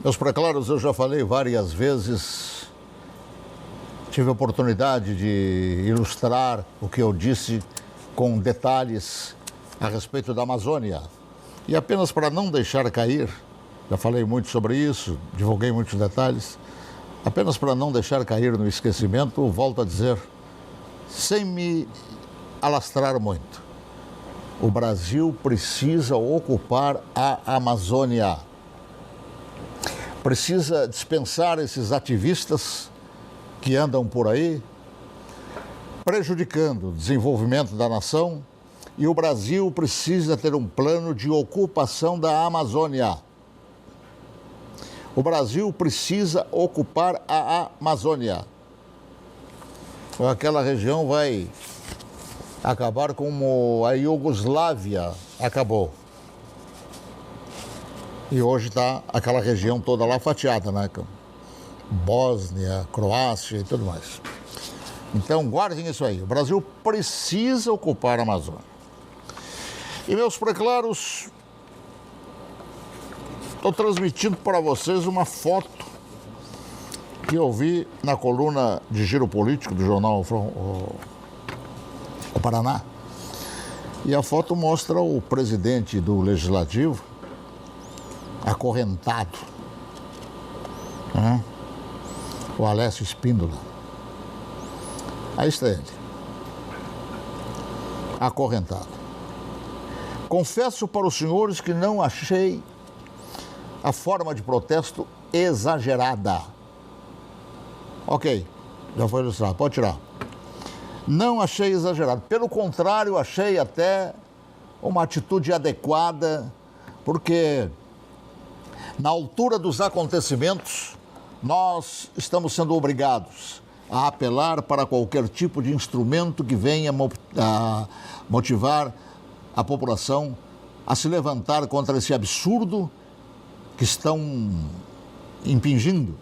Meus preclaros, eu já falei várias vezes, tive a oportunidade de ilustrar o que eu disse com detalhes a respeito da Amazônia. E apenas para não deixar cair, já falei muito sobre isso, divulguei muitos detalhes, apenas para não deixar cair no esquecimento, volto a dizer, sem me alastrar muito, o Brasil precisa ocupar a Amazônia. Precisa dispensar esses ativistas que andam por aí, prejudicando o desenvolvimento da nação, e o Brasil precisa ter um plano de ocupação da Amazônia. O Brasil precisa ocupar a Amazônia. Aquela região vai acabar como a Iugoslávia acabou. E hoje está aquela região toda lá fatiada, né? Bósnia, Croácia e tudo mais. Então, guardem isso aí. O Brasil precisa ocupar a Amazônia. E, meus preclaros, estou transmitindo para vocês uma foto que eu vi na coluna de Giro Político do jornal O Paraná. E a foto mostra o presidente do Legislativo acorrentado, né? O Alécio Spínola. Aí está ele, acorrentado. Confesso para os senhores que não achei a forma de protesto exagerada. Ok, já foi ilustrado, pode tirar. Não achei exagerado, pelo contrário, achei até uma atitude adequada, porque na altura dos acontecimentos, nós estamos sendo obrigados a apelar para qualquer tipo de instrumento que venha a motivar a população a se levantar contra esse absurdo que estão impingindo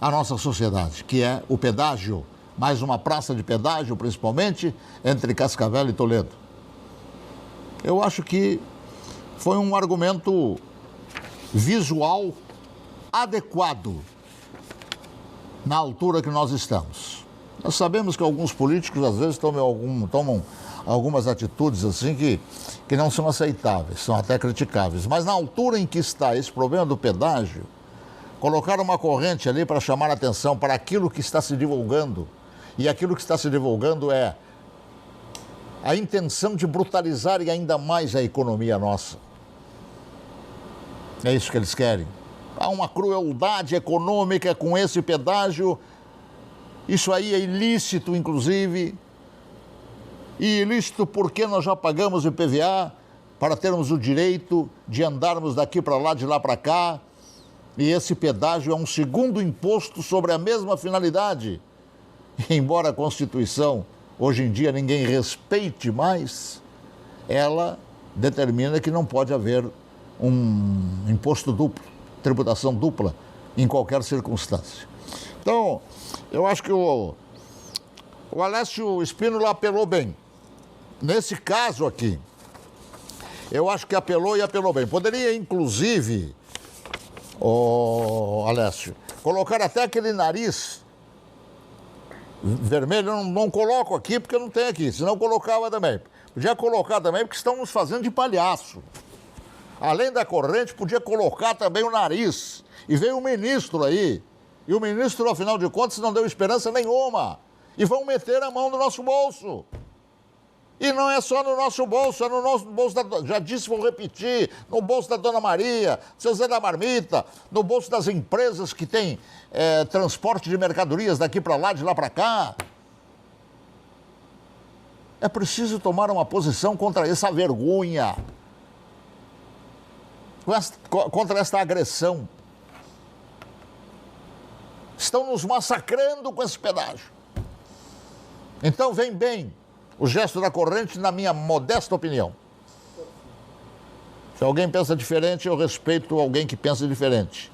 a nossa sociedade, que é o pedágio, mais uma praça de pedágio, principalmente entre Cascavel e Toledo. Eu acho que foi um argumento visual adequado na altura que nós estamos. Nós sabemos que alguns políticos às vezes tomam algumas atitudes assim que não são aceitáveis, são até criticáveis, mas na altura em que está esse problema do pedágio, colocar uma corrente ali para chamar a atenção para aquilo que está se divulgando, e aquilo que está se divulgando é a intenção de brutalizar ainda mais a economia nossa. É isso que eles querem. Há uma crueldade econômica com esse pedágio. Isso aí é ilícito, inclusive. E ilícito porque nós já pagamos o IPVA para termos o direito de andarmos daqui para lá, de lá para cá. E esse pedágio é um segundo imposto sobre a mesma finalidade. E, embora a Constituição, hoje em dia, ninguém respeite mais, ela determina que não pode haver um imposto duplo, tributação dupla, em qualquer circunstância. Então, eu acho que o Alécio Spínola apelou bem. Nesse caso aqui, eu acho que apelou e apelou bem. Poderia, inclusive, Alécio, colocar até aquele nariz vermelho. Eu não coloco aqui porque não tem aqui, senão eu colocava também. Podia colocar também porque estão nos fazendo de palhaço. Além da corrente, podia colocar também o nariz. E veio um ministro aí. E o ministro, afinal de contas, não deu esperança nenhuma. E vão meter a mão no nosso bolso. E não é só no nosso bolso, é no nosso bolso já disse, vou repetir, no bolso da Dona Maria, seu Zé da Marmita, no bolso das empresas que têm transporte de mercadorias daqui para lá, de lá para cá. É preciso tomar uma posição contra essa vergonha, contra esta agressão. Estão nos massacrando com esse pedágio. Então vem bem o gesto da corrente, na minha modesta opinião. Se alguém pensa diferente, eu respeito alguém que pensa diferente.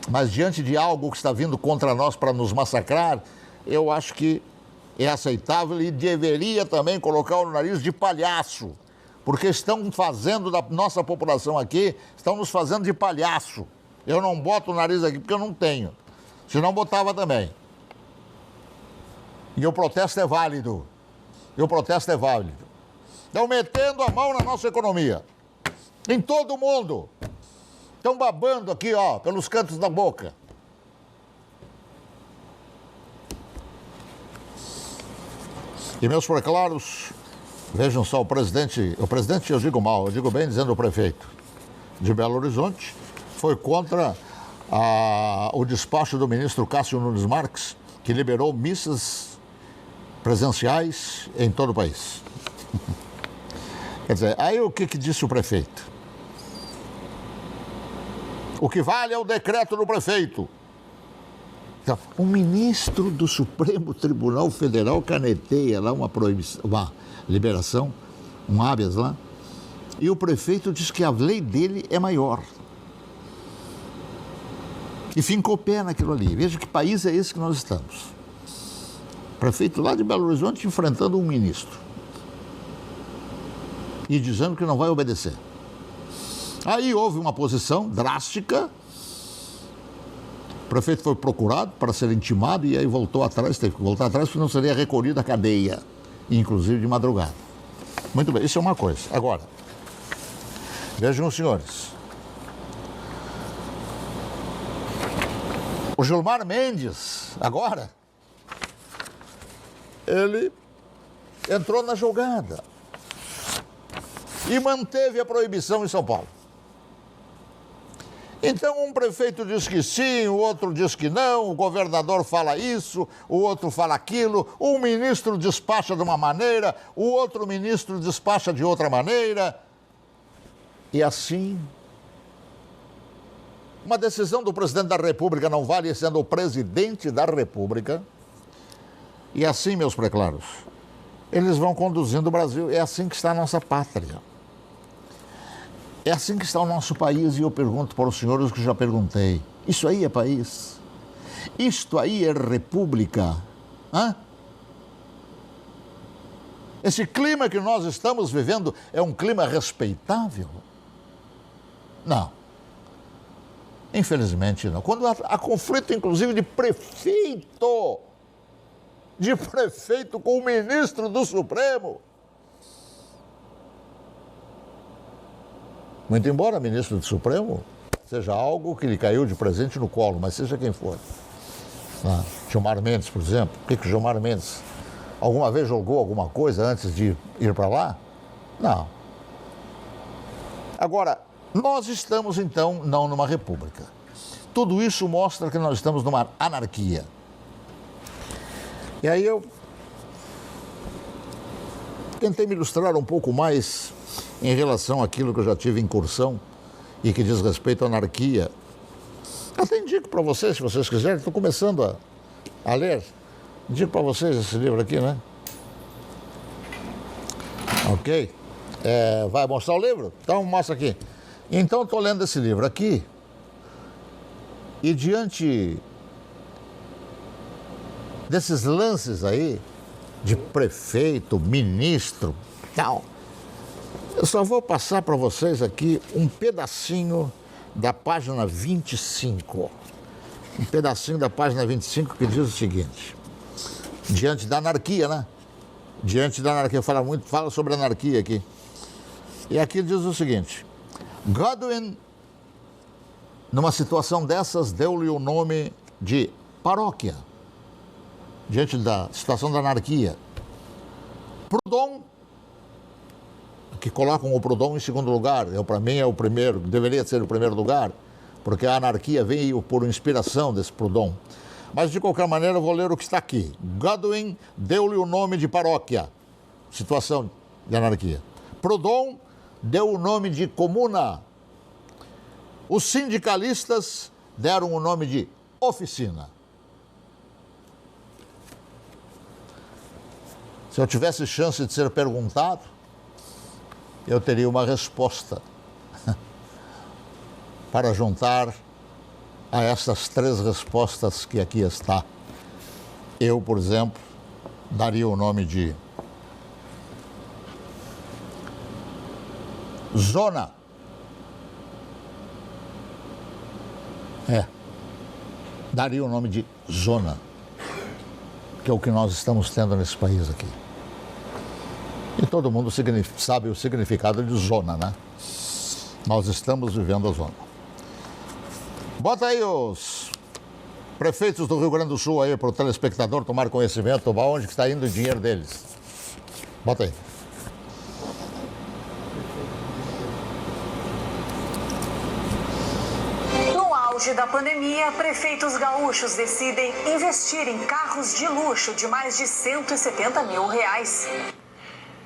Mas diante de algo que está vindo contra nós para nos massacrar, eu acho que é aceitável e deveria também colocar o nariz de palhaço. Porque estão fazendo da nossa população aqui, estão nos fazendo de palhaço. Eu não boto o nariz aqui porque eu não tenho. Senão botava também. E o protesto é válido. Estão metendo a mão na nossa economia. Em todo mundo. Estão babando aqui, ó, pelos cantos da boca. E meus preclaros, vejam só, o presidente eu digo mal, eu digo bem dizendo o prefeito de Belo Horizonte, foi contra o despacho do ministro Cássio Nunes Marques, que liberou missas presenciais em todo o país. Quer dizer, aí o que disse o prefeito? O que vale é o decreto do prefeito. Então, o ministro do Supremo Tribunal Federal caneteia lá uma proibição, uma liberação, um habeas lá, e o prefeito diz que a lei dele é maior. E fincou pé naquilo ali. Veja que país é esse que nós estamos. O prefeito lá de Belo Horizonte enfrentando um ministro. E dizendo que não vai obedecer. Aí houve uma posição drástica. O prefeito foi procurado para ser intimado e aí voltou atrás, teve que voltar atrás porque não seria recolhido à cadeia, inclusive de madrugada. Muito bem, isso é uma coisa. Agora, vejam os senhores. O Gilmar Mendes, agora, ele entrou na jogada e manteve a proibição em São Paulo. Então, um prefeito diz que sim, o outro diz que não, o governador fala isso, o outro fala aquilo, um ministro despacha de uma maneira, o outro ministro despacha de outra maneira. E assim, uma decisão do presidente da República não vale sendo o presidente da República. E assim, meus preclaros, eles vão conduzindo o Brasil. É assim que está a nossa pátria. É assim que está o nosso país, e eu pergunto para os senhores que já perguntei. Isso aí é país? Isto aí é república? Hã? Esse clima que nós estamos vivendo é um clima respeitável? Não. Infelizmente não. Quando há conflito, inclusive, de prefeito com o ministro do Supremo. Muito embora ministro do Supremo seja algo que lhe caiu de presente no colo, mas seja quem for. Gilmar Mendes, por exemplo. Por que Gilmar Mendes alguma vez jogou alguma coisa antes de ir para lá? Não. Agora, nós estamos, então, não numa república. Tudo isso mostra que nós estamos numa anarquia. E aí eu tentei me ilustrar um pouco mais em relação àquilo que eu já tive incursão e que diz respeito à anarquia. Até indico para vocês, se vocês quiserem, estou começando a ler. Indico para vocês esse livro aqui, né? Ok? Vai mostrar o livro? Então, mostra aqui. Então, estou lendo esse livro aqui e diante desses lances aí de prefeito, ministro, tal, eu só vou passar para vocês aqui um pedacinho da página 25. Um pedacinho da página 25 que diz o seguinte: diante da anarquia, né? Diante da anarquia, fala sobre anarquia aqui. E aqui diz o seguinte: Godwin, numa situação dessas, deu-lhe o nome de paróquia, diante da situação da anarquia. Proudhon, que colocam o Proudhon em segundo lugar, para mim é o primeiro, deveria ser o primeiro lugar, porque a anarquia veio por inspiração desse Proudhon. Mas, de qualquer maneira, eu vou ler o que está aqui. Godwin deu-lhe o nome de paróquia, situação de anarquia. Proudhon deu o nome de comuna. Os sindicalistas deram o nome de oficina. Se eu tivesse chance de ser perguntado, eu teria uma resposta para juntar a essas três respostas que aqui está. Eu, por exemplo, daria o nome de zona Daria o nome de zona, que é o que nós estamos tendo nesse país aqui. E todo mundo sabe o significado de zona, né? Nós estamos vivendo a zona. Bota aí os prefeitos do Rio Grande do Sul aí para o telespectador tomar conhecimento aonde que está indo o dinheiro deles. Bota aí. No auge da pandemia, prefeitos gaúchos decidem investir em carros de luxo de mais de R$170 mil.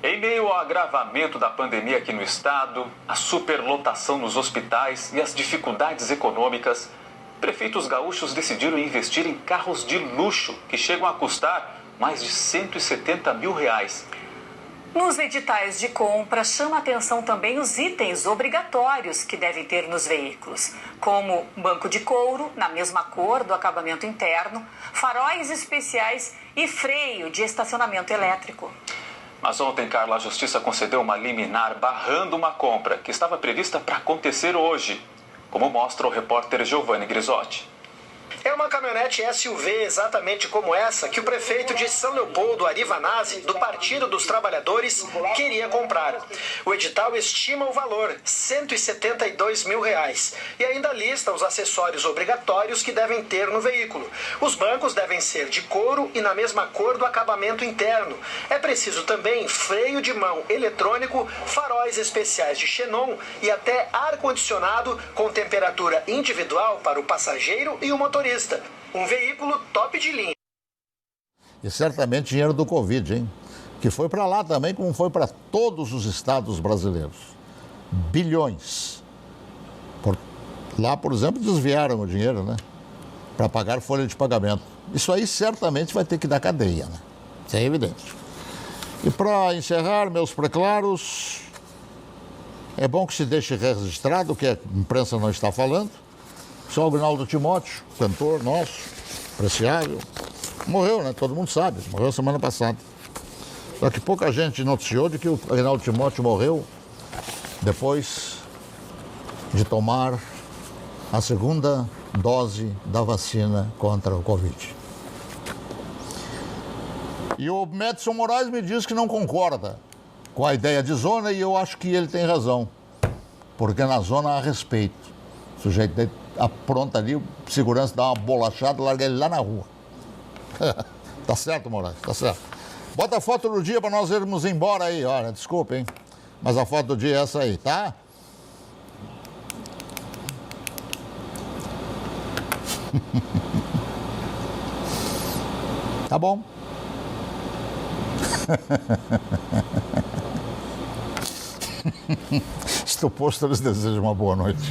Em meio ao agravamento da pandemia aqui no estado, a superlotação nos hospitais e as dificuldades econômicas, prefeitos gaúchos decidiram investir em carros de luxo que chegam a custar mais de R$170 mil. Nos editais de compra, chama atenção também os itens obrigatórios que devem ter nos veículos, como banco de couro, na mesma cor do acabamento interno, faróis especiais e freio de estacionamento elétrico. Mas ontem, Carla, a Justiça concedeu uma liminar barrando uma compra que estava prevista para acontecer hoje, como mostra o repórter Giovanni Grisotti. É uma caminhonete SUV exatamente como essa que o prefeito de São Leopoldo, Ari Vanazzi, do Partido dos Trabalhadores, queria comprar. O edital estima o valor, R$172 mil, e ainda lista os acessórios obrigatórios que devem ter no veículo. Os bancos devem ser de couro e na mesma cor do acabamento interno. É preciso também freio de mão eletrônico, faróis especiais de xenon e até ar-condicionado com temperatura individual para o passageiro e o motorista. Um veículo top de linha. E certamente dinheiro do Covid, hein? Que foi para lá também, como foi para todos os estados brasileiros. Bilhões. Lá, por exemplo, desviaram o dinheiro, né? Para pagar folha de pagamento. Isso aí certamente vai ter que dar cadeia, né? Isso é evidente. E para encerrar, meus preclaros, é bom que se deixe registrado o que a imprensa não está falando. O senhor Agnaldo Timóteo, cantor nosso, apreciável, morreu, né? Todo mundo sabe, morreu semana passada. Só que pouca gente noticiou de que o Agnaldo Timóteo morreu depois de tomar a segunda dose da vacina contra o Covid. E o Madison Moraes me diz que não concorda com a ideia de zona e eu acho que ele tem razão, porque na zona há respeito. O sujeito apronta ali, o segurança dá uma bolachada, larga ele lá na rua. Tá certo, Moraes, tá certo. Bota a foto do dia para nós irmos embora aí, olha, desculpa, hein? Mas a foto do dia é essa aí, tá? Tá bom. Estou posto, eles desejam uma boa noite.